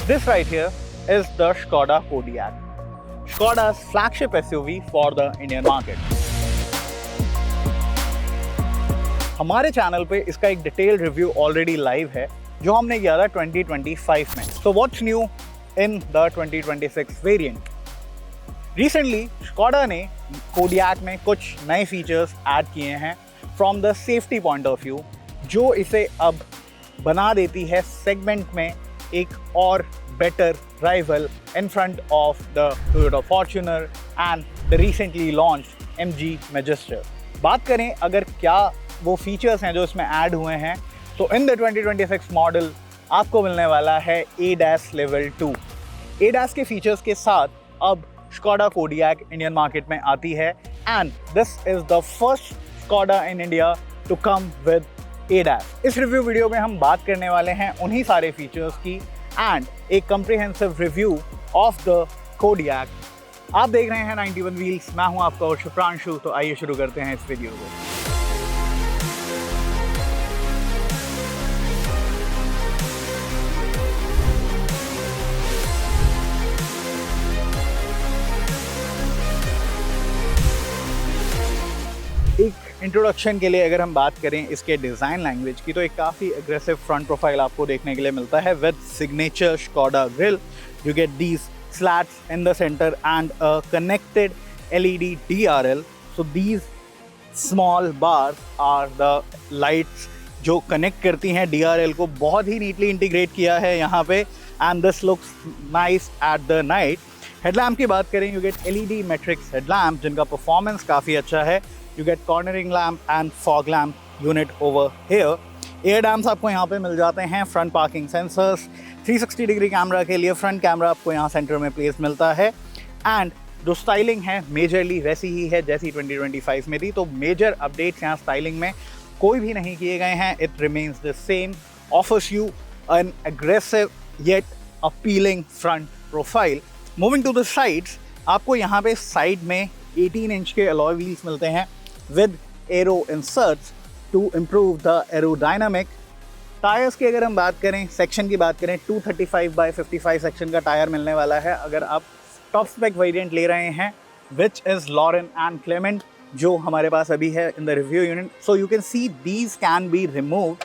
This right here is the Škoda Kodiaq, Škoda's flagship SUV for the Indian market. हमारे channel पे इसका एक detailed review already live है जो हमने किया था 2025 में. So what's new in the 2026 variant? Recently, Škoda ने Kodiaq में कुछ नए फीचर्स ऐड किए हैं from the safety point of view, जो इसे अब बना देती है सेगमेंट में एक और better rival in front of the Toyota Fortuner and the recently launched MG Magister. बात करें अगर क्या वो फीचर्स हैं जो इसमें ऐड हुए हैं, तो इन द 2026 मॉडल आपको मिलने वाला है ADAS लेवल 2. ADAS के फीचर्स के साथ अब Škoda Kodiaq इंडियन मार्केट में आती है and this is the first Škoda in India to come with ADAS. इस रिव्यू वीडियो में हम बात करने वाले हैं उन्हीं सारे फीचर्स की एंड एक comprehensive review of the Kodiaq. आप देख रहे हैं 91 व्हील्स. मैं हूं आपका शुभ्रांशु. तो आइए शुरू करते हैं इस वीडियो को. एक इंट्रोडक्शन के लिए अगर हम बात करें इसके डिज़ाइन लैंग्वेज की, तो एक काफ़ी एग्रेसिव फ्रंट प्रोफाइल आपको देखने के लिए मिलता है with signature Škoda grill. You get these slats in the center and a connected LED DRL. So these small bars are the lights जो कनेक्ट करती हैं DRL को. बहुत ही नीटली इंटीग्रेट किया है यहाँ पे and this looks nice at the night. Headlamp की बात करें, you get LED matrix headlamp जिनका परफॉर्मेंस काफ़ी अच्छा है. You get cornering lamp and fog lamp unit over here. Air dams आपको यहाँ पे मिल जाते हैं. Front parking sensors, 360 degree camera के लिए फ्रंट कैमरा आपको यहाँ सेंटर में प्लेस मिलता है. एंड जो स्टाइलिंग है मेजरली वैसी ही है जैसी 2025 में थी. तो मेजर अपडेट्स यहाँ स्टाइलिंग में कोई भी नहीं किए गए हैं. It remains the same. Offers you an aggressive yet appealing front profile. Moving to the sides, आपको यहाँ पे साइड में 18 इंच के अलॉय व्हील्स मिलते हैं with aero inserts to improve the aerodynamic. Tyres की अगर हम बात करें, सेक्शन की बात करें, 235/55 सेक्शन का टायर मिलने वाला है अगर आप टॉप स्पेक वेरिएंट ले रहे हैं, which is Laurin and Klement, जो हमारे पास अभी है in the review unit. So you can see these can be removed.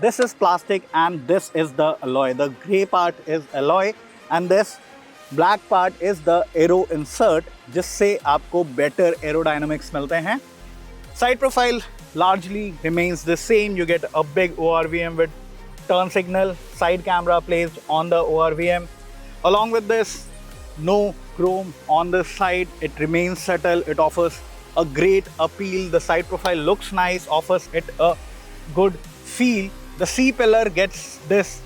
This is plastic and this is the alloy. The grey part is alloy and this black part is the aero insert, जिससे आपको better aerodynamics मिलते हैं. Side profile largely remains the same. You get a big ORVM with turn signal, side camera placed on the ORVM. Along with this, no chrome on the side. It remains subtle. It offers a great appeal. The side profile looks nice, offers it a good feel. The C-pillar gets this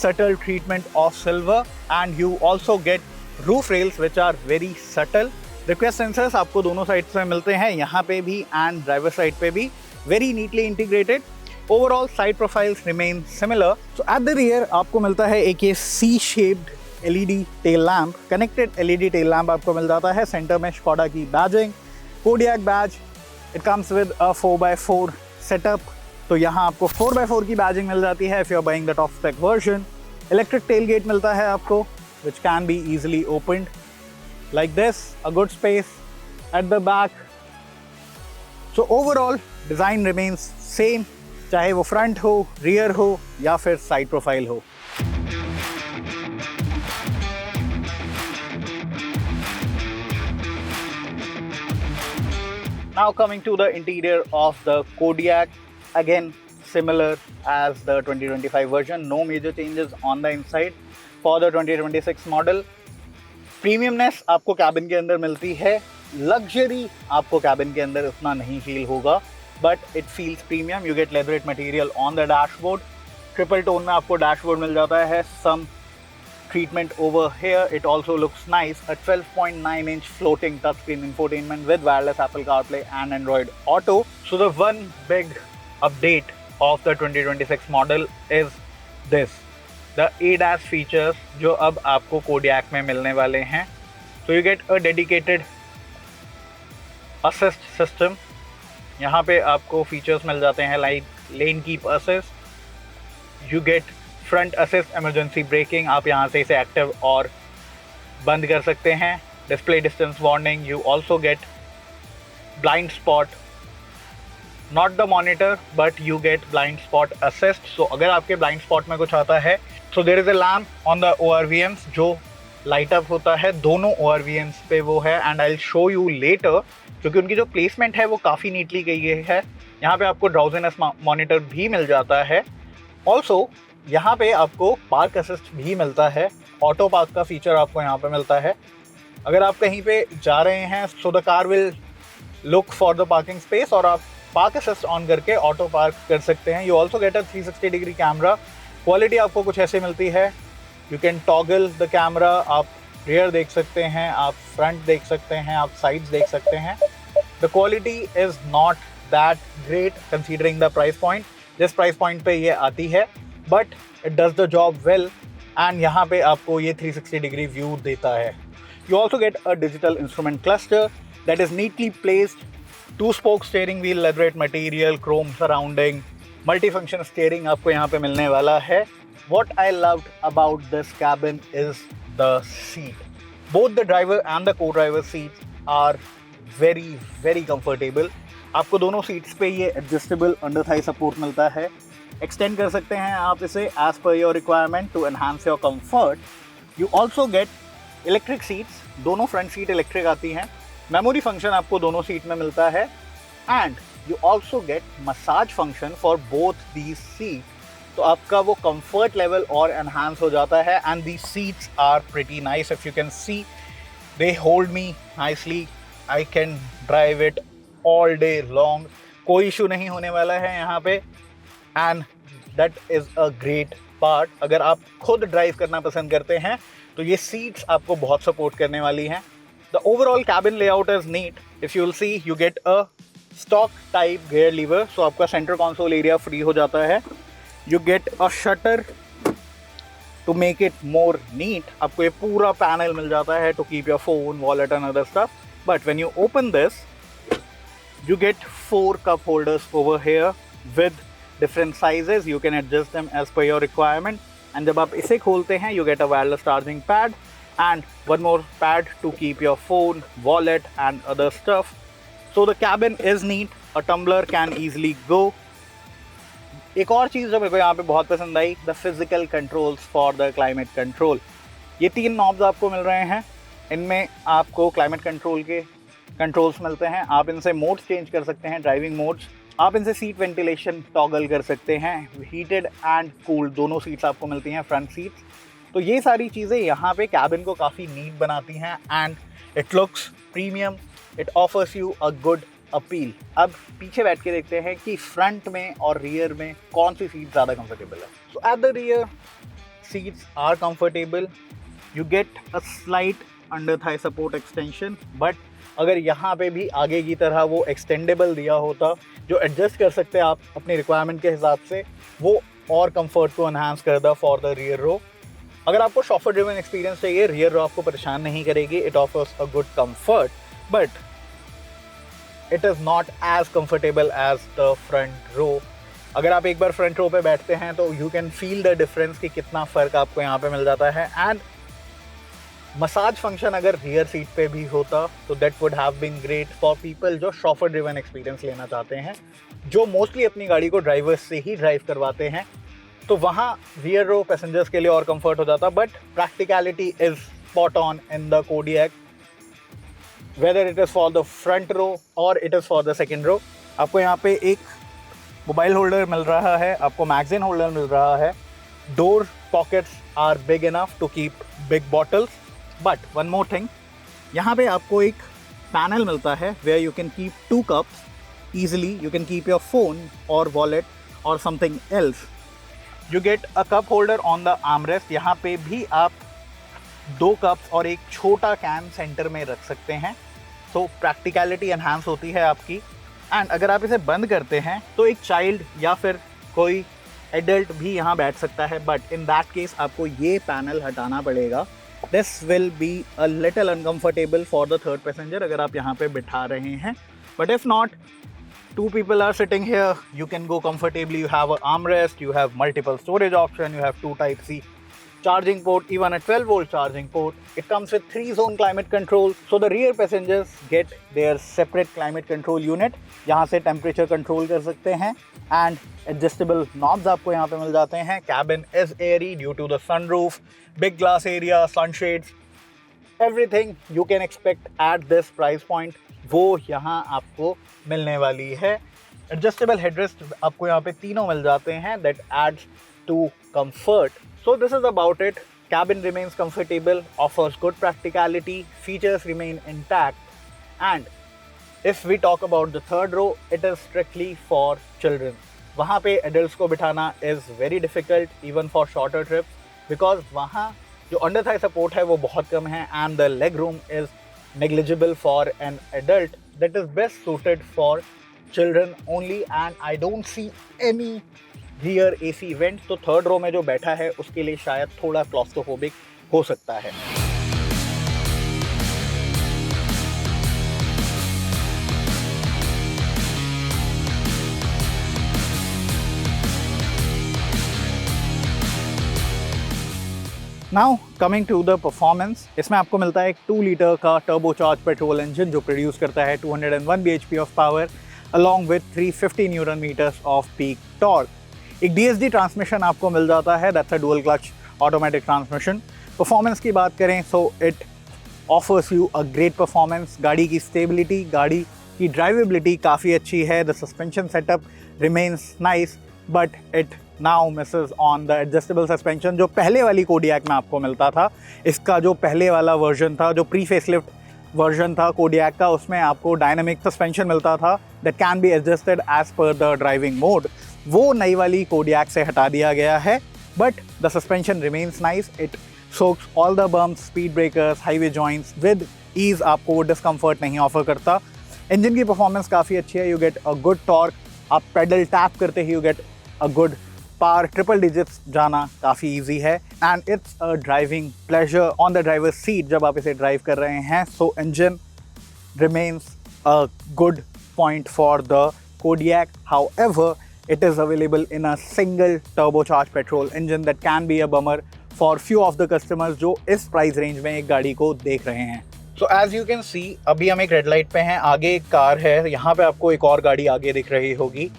subtle treatment of silver, and you also get roof rails which are very subtle. Request sensors आपको दोनों side से मिलते हैं, यहाँ पे भी and driver side पे भी, very neatly integrated. Overall side profiles remain similar. So at the rear आपको मिलता है एक ये C shaped LED tail lamp. Connected LED tail lamp आपको मिल जाता है. सेंटर में Škoda की badging, Kodiaq badge. It comes with a 4x4 setup. तो यहाँ आपको 4x4 की बैजिंग मिल जाती है if you are buying the top spec version. Electric tailgate मिलता है आपको which can be easily opened like this. A good space at the back. So overall design remains same, चाहे वो front हो, rear हो या फिर side profile हो. Now coming to the interior of the Kodiaq, again similar as the 2025 version. No major changes on the inside for the 2026 model. Premiumness आपको cabin के अंदर मिलती है. लग्जरी आपको कैबिन के अंदर उतना नहीं फील होगा, but it feels premium. You get leatherette material on the dashboard. Triple tone में आपको डैशबोर्ड मिल जाता है. Some treatment over here. It also looks nice. A 12.9 inch floating touch screen infotainment with wireless Apple CarPlay and Android Auto. So the one big update of the 2026 model is this, the ADAS features जो अब आपको Kodiaq में मिलने वाले हैं. तो you get a dedicated assist system. यहाँ पे आपको फीचर्स मिल जाते हैं like lane keep assist. You get front assist emergency breaking, आप यहाँ से इसे एक्टिव और बंद कर सकते हैं. Display distance warning, you also get blind spot, not the monitor but you get blind spot assist. So अगर आपके ब्लाइंड स्पॉट में कुछ आता है, so there is a lamp on the ORVMs जो लाइट अप होता है. दोनों ORVMs पे वो है and I will show you later, क्योंकि उनकी जो प्लेसमेंट है वो काफ़ी नीटली गई है. यहाँ पे आपको ड्राउजीनेस मॉनिटर भी मिल जाता है. ऑल्सो यहाँ पे आपको पार्क असिस्ट भी मिलता है. ऑटो पार्क का फीचर आपको यहाँ पे मिलता है. अगर आप कहीं पे जा रहे हैं, so the car will look for the parking space और आप पार्क असिस्ट ऑन करके ऑटो पार्क कर सकते हैं. You also get a 360 degree camera. Quality आपको कुछ ऐसे मिलती है. You can toggle the camera, आप रियर देख सकते हैं, आप फ्रंट देख सकते हैं, आप साइड्स देख सकते हैं. The quality is not that great considering the price point. जिस प्राइस पॉइंट पे ये आती है, but it does the job well and यहाँ पे आपको ये 360 डिग्री व्यू देता है. You also get a digital instrument cluster that is neatly placed. 2-spoke steering wheel, leatherette material, chrome surrounding, multifunction steering आपको यहाँ पे मिलने वाला है. What I loved about this cabin is the seat. Both the driver and the co-driver seats are very very comfortable. आपको दोनों seats पे ये adjustable under thigh support मिलता है. एक्सटेंड कर सकते हैं आप इसे as per your requirement to enhance your comfort. You also get electric seats. दोनों फ्रंट सीट इलेक्ट्रिक आती हैं. मेमोरी फंक्शन आपको दोनों सीट में मिलता है and you also gate massage function for both these seat. तो आपका वो कंफर्ट लेवल और एनहांस हो जाता है and the seats are pretty nice. If you can see, they hold me nicely. I can drive it all day long. कोई issue नहीं होने वाला है यहाँ पे and that is a great part. अगर आप खुद ड्राइव करना पसंद करते हैं तो ये सीट्स आपको बहुत सपोर्ट करने वाली हैं. The overall cabin layout is neat. If you'll see, you get a stock type gear lever. So आपका center console area free हो जाता है. You get a shutter to make it more neat. आपको ये पूरा panel मिल जाता है to keep your phone, wallet and other stuff. But when you open this, you get 4 cup holders over here with different sizes. You can adjust them as per your requirement. And जब आप इसे खोलते हैं, you get a wireless charging pad. And one more pad to keep your phone, wallet and other stuff. So the cabin is neat. A tumbler can easily go. एक और चीज़ जो मेरे को यहाँ पे बहुत पसंद आई, the physical controls for the climate control. ये 3 नॉब्स आपको मिल रहे हैं. इनमें आपको climate control के कंट्रोल्स मिलते हैं. आप इनसे मोड्स चेंज कर सकते हैं, ड्राइविंग मोड्स. आप इनसे सीट वेंटिलेशन टॉगल कर सकते हैं. हीटेड एंड कूल्ड दोनों सीट्स आपको मिलती हैं, फ्रंट सीट्स. तो ये सारी चीज़ें यहाँ पे कैबिन को काफ़ी नीट बनाती हैं and it looks premium. It offers you a good appeal. अब पीछे बैठ के देखते हैं कि फ्रंट में और रियर में कौन सी सीट ज़्यादा कंफर्टेबल है. So at the rear seats are comfortable. You get a slight under thigh support extension, but अगर यहाँ पे भी आगे की तरह वो एक्सटेंडेबल दिया होता जो एडजस्ट कर सकते हैं आप अपनी रिक्वायरमेंट के हिसाब से, वो और कंफर्ट को एनहांस करता फॉर द रियर रो. अगर आपको शॉफर ड्रिवन एक्सपीरियंस चाहिए, रियर रो आपको परेशान नहीं करेगी. It offers a good comfort but it is not as comfortable as the front row. अगर आप एक बार फ्रंट रो पे बैठते हैं तो you can feel the difference कि कितना फ़र्क आपको यहाँ पे मिल जाता है. एंड मसाज फंक्शन अगर रियर सीट पे भी होता तो that would have been great for people जो शॉफर ड्रिवन एक्सपीरियंस लेना चाहते हैं, जो मोस्टली अपनी गाड़ी को ड्राइवर्स से ही ड्राइव करवाते हैं. तो वहाँ रियर रो पैसेंजर्स के लिए और कंफर्ट हो जाता. But practicality is spot on in the Kodiaq, whether it is for the front row और it is for the second row. आपको यहाँ पे एक मोबाइल होल्डर मिल रहा है, आपको मैगजीन होल्डर मिल रहा है. Door pockets are big enough to keep big bottles. But one more thing, यहाँ पे आपको एक पैनल मिलता है where you can keep 2 cups easily. You can keep your phone or wallet or something else. You get a cup holder on the armrest. यहाँ पे भी आप 2 कप्स और एक छोटा कैन सेंटर में रख सकते हैं. तो प्रैक्टिकलिटी एनहांस होती है आपकी. एंड अगर आप इसे बंद करते हैं तो एक चाइल्ड या फिर कोई एडल्ट भी यहाँ बैठ सकता है. बट इन दैट केस आपको ये पैनल हटाना पड़ेगा. This will be a little uncomfortable for the third passenger अगर आप यहाँ पे बिठा रहे हैं. But if not, two people are sitting here, you can go comfortably. You have an armrest, you have multiple storage option, you have two Type-C charging port, even a 12-volt charging port. It comes with 3-zone climate control, so the rear passengers get their separate climate control unit. यहाँ से temperature control कर सकते हैं, and adjustable knobs आपको यहाँ पे मिल जाते हैं. Cabin is airy due to the sunroof, big glass area, sunshades. Everything you can expect at this price point वो यहाँ आपको मिलने वाली है. Adjustable headrest आपको यहाँ पे तीनों मिल जाते हैं. That adds to comfort. So this is about it. Cabin remains comfortable, offers good practicality, features remain intact, and if we talk about the third row, it is strictly for children. वहाँ पे adults को बिठाना is very difficult even for shorter trips because वहाँ जो under thigh support है वो बहुत कम है and the leg room is negligible for an adult. That is best suited for children only, and I don't see any rear AC event. तो third row में जो बैठा है उसके लिए शायद थोड़ा क्लॉस्ट्रोफोबिक हो सकता है. Now coming to the performance, इसमें आपको मिलता है एक 2 लीटर का टर्बोचार्ज पेट्रोल इंजन जो प्रोड्यूस करता है 201 bhp of power along with 350 newton metres of peak torque. एक DSG ट्रांसमिशन आपको मिल जाता है, that's a dual clutch automatic transmission. Performance की बात करें so it offers you a great performance. गाड़ी की स्टेबिलिटी, गाड़ी की ड्राइवेबिलिटी काफ़ी अच्छी है. The suspension setup remains nice but it now Mrs on the adjustable suspension जो पहले वाली कोडियक में आपको मिलता था. इसका जो पहले वाला वर्जन था, जो प्री फेसलिफ्ट वर्जन था कोडियक का, उसमें आपको डायनामिक सस्पेंशन मिलता था that can be adjusted as per the driving mode. वो नई वाली कोडियक से हटा दिया गया है but the suspension remains nice. It soaks all the bumps, speed breakers, highway joints with ease. आपको वो डिस्कम्फर्ट नहीं ऑफर करता. इंजन की परफॉर्मेंस काफ़ी अच्छी है. You get a good torque. आप पेडल टैप करते ही you get a good power. Triple digits जाना काफ़ी ईजी है and it's a driving pleasure on the driver seat जब आप इसे ड्राइव कर रहे हैं. So engine remains a good point for the Kodiaq. However, it is available in a single turbocharged petrol engine that can be a bummer for few of the customers जो इस price range में एक गाड़ी को देख रहे हैं. So as you can see, अभी हम एक रेड लाइट पे हैं. आगे एक कार है, यहाँ पे आपको एक और गाड़ी आगे दिख रही होगी.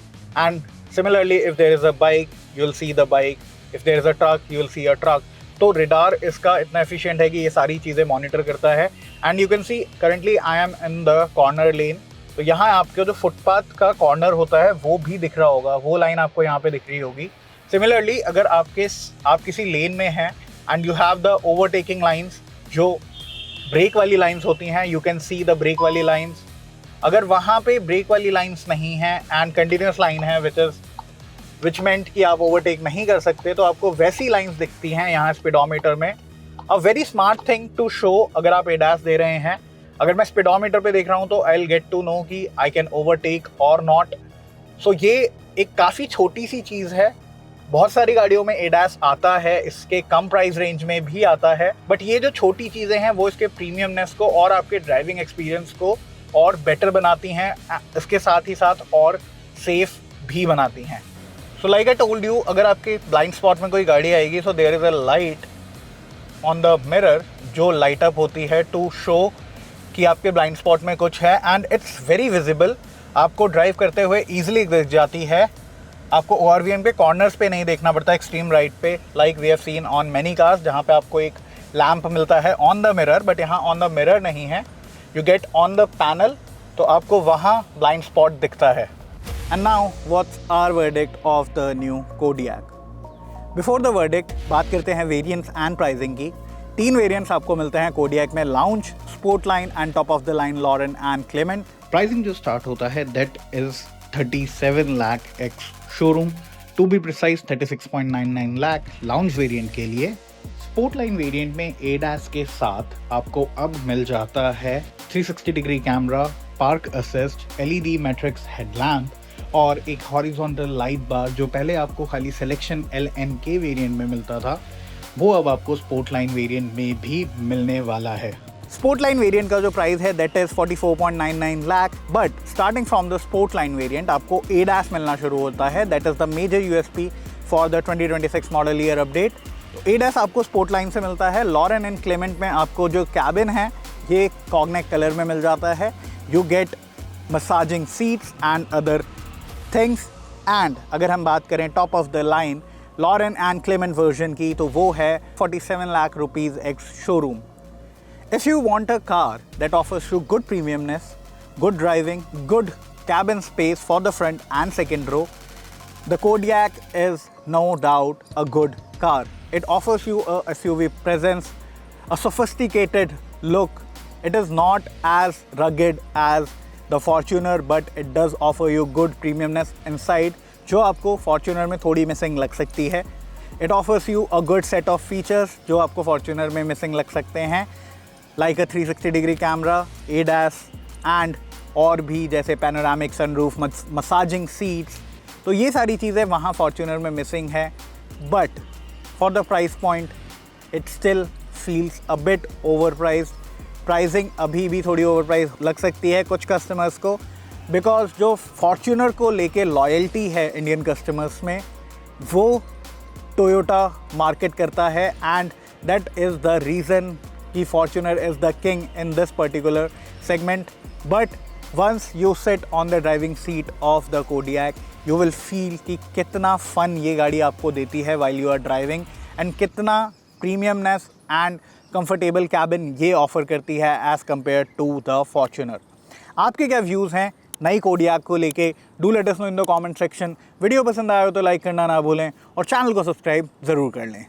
And similarly, if there is a bike, you'll see the bike. If there is a truck, you'll see a truck. तो रेडार इसका इतना एफिशिएंट है कि ये सारी चीज़ें मॉनिटर करता है. And you can see currently I am in the corner lane. तो यहाँ आपके जो फुटपाथ का कॉर्नर होता है वो भी दिख रहा होगा, वो लाइन आपको यहाँ पे दिख रही होगी. सिमिलरली अगर आप किसी लेन में हैं and you have the overtaking lines जो ब्रेक वाली लाइंस होती हैं, you can see the break वाली लाइंस. अगर वहाँ पे ब्रेक वाली लाइंस नहीं है एंड कंटिन्यूस लाइन है विच मेंट कि आप ओवरटेक नहीं कर सकते, तो आपको वैसी लाइंस दिखती हैं यहाँ स्पीडोमीटर में. A very smart thing to show अगर आप एडास दे रहे हैं. अगर मैं स्पीडोमीटर पे देख रहा हूँ तो I will get to know कि आई कैन ओवरटेक और नॉट. सो ये एक काफ़ी छोटी सी चीज़ है. बहुत सारी गाड़ियों में एडास आता है, इसके कम प्राइस रेंज में भी आता है, बट ये जो छोटी चीज़ें हैं वो इसके प्रीमियमनेस को और आपके ड्राइविंग एक्सपीरियंस को और बेटर बनाती हैं. इसके साथ ही साथ और सेफ भी बनाती हैं. So like I told you, अगर आपके ब्लाइंड स्पॉट में कोई गाड़ी आएगी so there is a light on the mirror जो लाइट अप होती है टू शो कि आपके ब्लाइंड स्पॉट में कुछ है एंड इट्स वेरी विजिबल. आपको ड्राइव करते हुए ईजिली दिख जाती है. आपको ORVM पे कॉर्नर्स पे नहीं देखना पड़ता एक्सट्रीम राइट पे, like we have seen on many cars जहाँ पे आपको एक लैम्प मिलता है ऑन द मिरर, बट यहाँ ऑन द मिरर नहीं है. You get on the panel, तो आपको वहाँ ब्लाइंड स्पॉट दिखता है. And now what's our verdict of the new Kodiaq. Before the verdict बात करते हैं वेरिएंट्स एंड प्राइसिंग की. 3 वेरिएंट्स आपको मिलते हैं कोडियक में, Lounge, Sport Line and top of the line Laurin and Klement. Pricing जो स्टार्ट होता है that is 37 lakh ex showroom, to be precise 36.99 lakh Lounge variant के लिए. स्पोर्ट लाइन वेरिएंट में एडास के साथ आपको अब मिल जाता है 360 degree camera, park assist, LED matrix headlamp और एक हॉरिजॉन्टल लाइट बार जो पहले आपको खाली सिलेक्शन LN के वेरिएंट में मिलता था, वो अब आपको स्पोर्ट लाइन वेरिएंट में भी मिलने वाला है. स्पोर्ट लाइन वेरिएंट का जो प्राइस है that is 44.99 lakh, but starting from the Sport Line variant आपको ADAS मिलना शुरू होता है। That is the major USP for the 2026 model year update. ADAS आपको स्पोर्ट लाइन से मिलता है। लॉरेन एंड क्लेमेंट में आपको जो कैबिन है ये कॉग्नेट कलर में मिल जाता है। You get massaging seats and other things. And अगर हम बात करें top of the line Laurin and Klement version की, तो वो है 47 lakh rupees ex showroom. If you want a car that offers you good premiumness, good driving, good cabin space for the front and second row, the Kodiaq is no doubt a good car. It offers you a SUV presence, a sophisticated look. It is not as rugged as the Fortuner, but it does offer you good premiumness inside, जो आपको Fortuner में थोड़ी missing लग सकती है। It offers you a good set of features जो आपको Fortuner में मिसिंग लग सकते हैं, like a 360 degree camera, ADAS and और भी जैसे पैनोरामिक सनरूफ, मसाजिंग सीट्स। तो ये सारी चीज़ें वहाँ फॉर्च्यूनर में मिसिंग है, but for the price point it still feels a bit over price. Pricing अभी भी थोड़ी ओवर प्राइस लग सकती है कुछ कस्टमर्स को, बिकॉज जो फॉर्च्यूनर को लेके लॉयल्टी है इंडियन कस्टमर्स में वो टोयोटा मार्केट करता है, and that is the reason कि Fortuner is the king in this particular segment. But once you sit on the driving seat of the Kodiaq, you will feel कि कितना fun ये गाड़ी आपको देती है while you are driving, and कितना premiumness and comfortable cabin ये offer करती है as compared to the Fortuner। आपके क्या व्यूज़ हैं नई Kodiaq को लेके? Do let us know in the comment section. Video पसंद आया हो तो लाइक करना ना भूलें और चैनल को सब्सक्राइब ज़रूर कर लें।